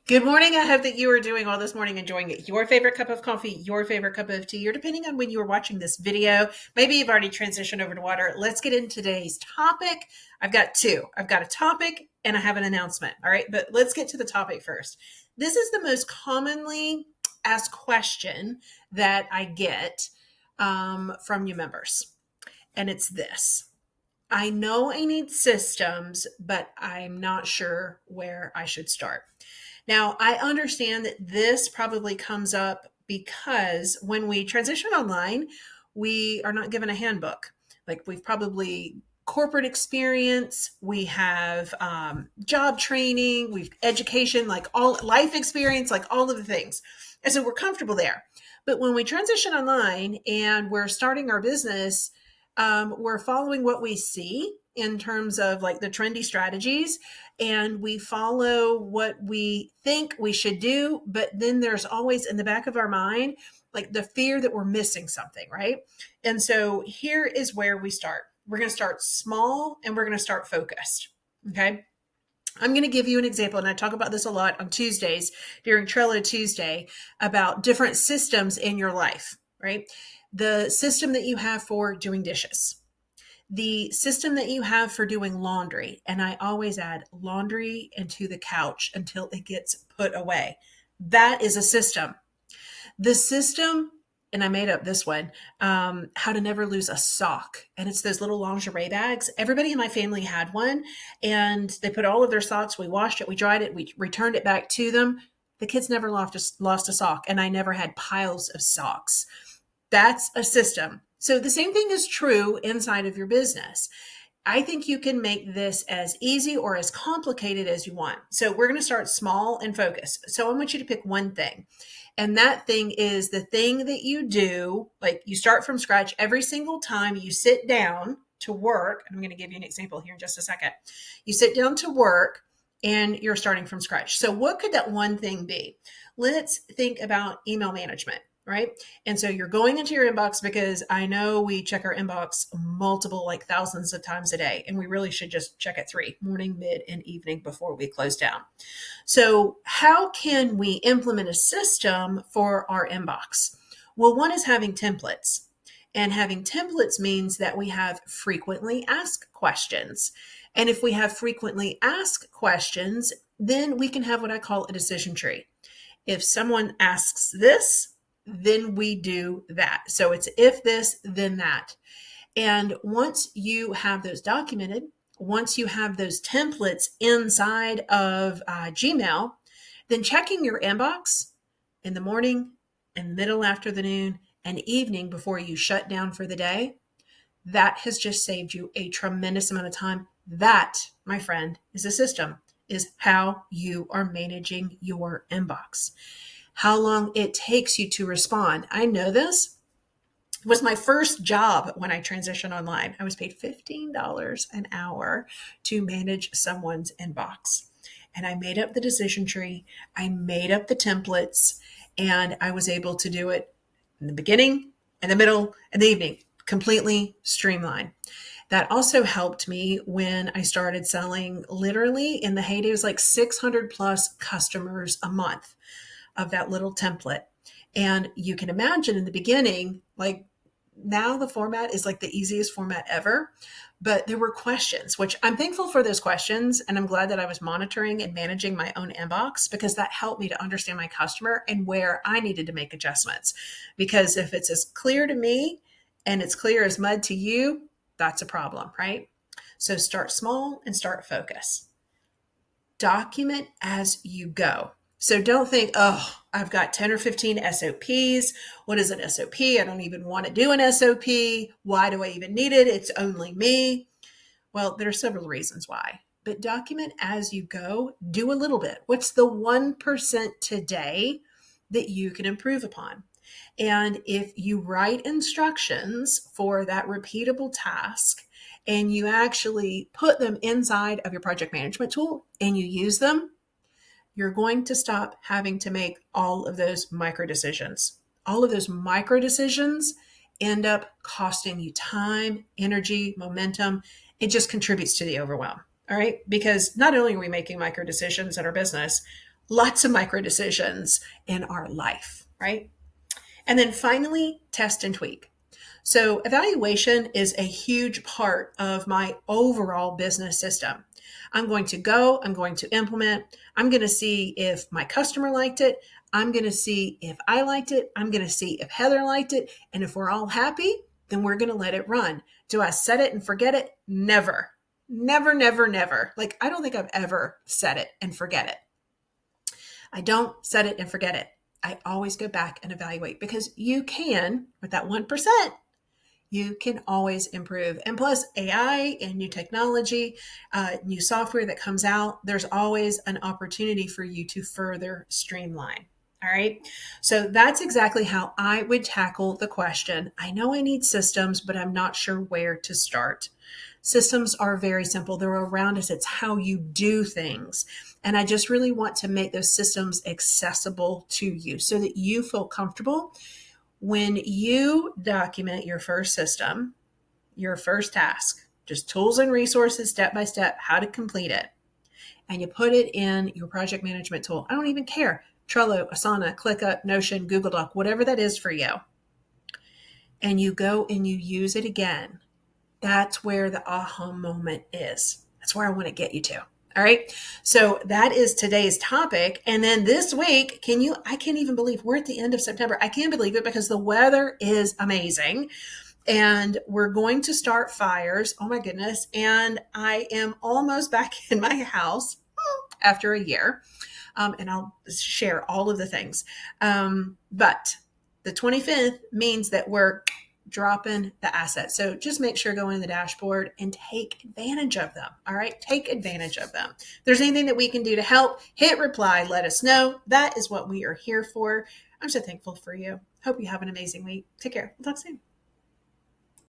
Good morning. I hope that you are doing well this morning, enjoying your favorite cup of coffee, your favorite cup of tea, or depending on when you are watching this video. Maybe you've already transitioned over to water. Let's get into today's topic. I've got two. I've got a topic and I have an announcement. All right, but let's get to the topic first. This is the most commonly asked question that I get from you members, and it's this. I know I need systems, but I'm not sure where I should start. Now, I understand that this probably comes up because when we transition online, we are not given a handbook. Like we've probably corporate experience, we have job training, we've education, like all life experience, like all of the things. And so we're comfortable there. But when we transition online and we're starting our business, we're following what we see in terms of like the trendy strategies, and we follow what we think we should do. But then there's always in the back of our mind, like the fear that we're missing something, right? And so here is where we start. We're going to start small and we're going to start focused. Okay. I'm going to give you an example, and I talk about this a lot on Tuesdays during Trello Tuesday about different systems in your life, right? The system that you have for doing dishes, the system that you have for doing laundry. And I always add laundry into the couch until it gets put away. That is a system. The system, and I made up this one, how to never lose a sock. And it's those little lingerie bags. Everybody in my family had one, and they put all of their socks. We washed it, we dried it, we returned it back to them. The kids never lost a sock, and I never had piles of socks. That's a system. So the same thing is true inside of your business. I think you can make this as easy or as complicated as you want. So we're going to start small and focus. So I want you to pick one thing. And that thing is the thing that you do, like you start from scratch every single time you sit down to work. I'm going to give you an example here in just a second. You sit down to work and you're starting from scratch. So what could that one thing be? Let's think about email management. Right. And so you're going into your inbox, because I know we check our inbox multiple, like thousands of times a day. And we really should just check it 3 morning, mid, and evening before we close down. So how can we implement a system for our inbox? Well, one is having templates. And having templates means that we have frequently asked questions. And if we have frequently asked questions, then we can have what I call a decision tree. If someone asks this, then we do that. So it's if this, then that. And once you have those documented, once you have those templates inside of Gmail, then checking your inbox in the morning and middle afternoon and evening before you shut down for the day, that has just saved you a tremendous amount of time. That, my friend, is a system, is how you are managing your inbox. How long it takes you to respond. I know this. It was my first job when I transitioned online. I was paid $15 an hour to manage someone's inbox. And I made up the decision tree. I made up the templates, and I was able to do it in the beginning, in the middle, and the evening, completely streamlined. That also helped me when I started selling, literally in the heyday, it was like 600 plus customers a month of that little template. And you can imagine in the beginning, like now the format is like the easiest format ever, but there were questions, which I'm thankful for those questions. And I'm glad that I was monitoring and managing my own inbox, because that helped me to understand my customer and where I needed to make adjustments. Because if it's as clear to me and it's clear as mud to you, that's a problem, right? So start small and start focus. Document as you go. So don't think, oh, I've got 10 or 15 SOPs. What is an SOP? I don't even want to do an SOP. Why do I even need it? It's only me. Well, there are several reasons why. But document as you go. Do a little bit. What's the 1% today that you can improve upon? And if you write instructions for that repeatable task and you actually put them inside of your project management tool and you use them, you're going to stop having to make all of those micro decisions. All of those micro decisions end up costing you time, energy, momentum. It just contributes to the overwhelm. All right. Because not only are we making micro decisions in our business, lots of micro decisions in our life, right? And then finally, test and tweak. So evaluation is a huge part of my overall business system. I'm going to implement, I'm going to see if my customer liked it. I'm going to see if I liked it. I'm going to see if Heather liked it. And if we're all happy, then we're going to let it run. Do I set it and forget it? Never, never, never, never. Like, I don't think I've ever set it and forget it. I don't set it and forget it. I always go back and evaluate, because you can, with that 1%, you can always improve. And plus, AI and new technology, new software that comes out, there's always an opportunity for you to further streamline. All right. So that's exactly how I would tackle the question. I know I need systems, but I'm not sure where to start. Systems are very simple. They're around us. It's how you do things. And I just really want to make those systems accessible to you so that you feel comfortable when you document your first system, your first task, just tools and resources, step by step, how to complete it. And you put it in your project management tool. I don't even care. Trello, Asana, ClickUp, Notion, Google Doc, whatever that is for you. And you go and you use it again. That's where the aha moment is. That's where I want to get you to. All right. So that is today's topic. And then this week, I can't even believe we're at the end of September. I can't believe it, because the weather is amazing and we're going to start fires. Oh my goodness. And I am almost back in my house after a year. And I'll share all of the things. But the 25th means that we're dropping the assets. So just make sure, go in the dashboard and take advantage of them. All right. Take advantage of them. If there's anything that we can do to help, hit reply, let us know. That is what we are here for. I'm so thankful for you. Hope you have an amazing week. Take care. We'll talk soon.